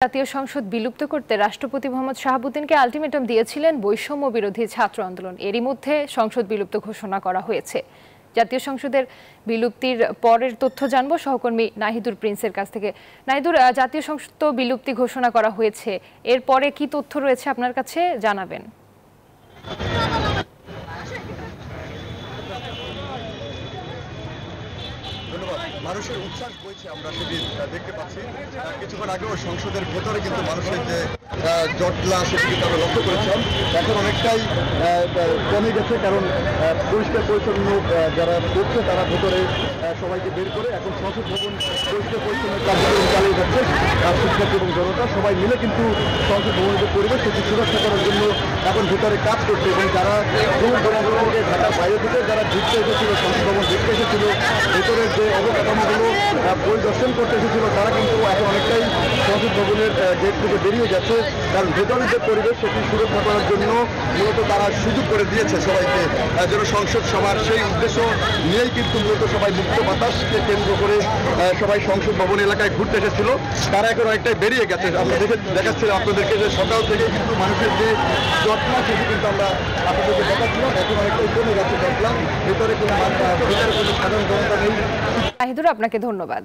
জাতীয় সংসদ বিলুপ্ত করতে রাষ্ট্রপতি মোহাম্মদ শাহাবুদ্দিনকে আলটিমেটাম দিয়েছিলেন বৈষম্য বিরোধী ছাত্র আন্দোলন। এরই মধ্যে সংসদ বিলুপ্ত ঘোষণা করা হয়েছে। জাতীয় সংসদের বিলুপ্তির পরের তথ্য জানবো সহকর্মী নাহিদুর প্রিন্সের কাছ থেকে। নাহিদুর, জাতীয় সংসদ বিলুপ্তি ঘোষণা করা হয়েছে, এরপরে কি তথ্য রয়েছে আপনার কাছে জানাবেন। ধন্যবাদ। মানুষের উচ্ছ্বাস বইছে, আমরা সেটি দেখতে পাচ্ছি। কিছুক্ষণ আগেও সংসদের ভেতরে কিন্তু মানুষের যে জটলা সেটি কিন্তু আমরা লক্ষ্য করেছিলাম, এখন অনেকটাই কমে গেছে। কারণ পরিষ্কার পরিচ্ছন্ন যারা করছে তারা ভেতরে সবাইকে বের করে এখন সংসদ ভবন পরিষ্কার পরিচ্ছন্ন কার্যক্রম চালিয়ে যাচ্ছে। শিক্ষার্থী এবং জনতা সবাই মিলে কিন্তু সংসদ ভবনের যে পরিবেশ সেটি সুরক্ষা করার জন্য এখন ভেতরে কাজ করছে। এবং যারা থেকে ঢাকার বাইরে থেকে যারা ঘুরতে এসেছিল, সংসদ ভবন দেখতে এসেছিল, ভেতরের যে অবকাঠামোগুলো পরিদর্শন করতে এসেছিল, তারা কিন্তু এখন অনেকটাই সংসদ ভবনের গেট থেকে বেরিয়ে গেছে। কারণ ভেতরের যে পরিবেশ সেটি সুরক্ষা করার জন্য মূলত তারা সুযোগ করে দিয়েছে সবাইকে, যেন সংসদ সভার সেই উদ্দেশ্য নিয়েই কিন্তু মূলত সবাই মুক্ত বাতাসকে কেন্দ্র করে সবাই সংসদ ভবন এলাকায় ঘুরতে এসেছিল। তারা এখন অনেকটাই বেরিয়ে গেছে। আমরা দেখাচ্ছিলাম আপনাদেরকে যে সকাল থেকে কিন্তু মানুষের যে জটলা সেটি কিন্তু আমরা আপনাদেরকে দেখাচ্ছিলাম, এখন অনেকটাই কমে গেছে জটলা। ভেতরে কোনো সাধারণ জনতা নেই। নাহিদুর, আপনাকে ধন্যবাদ।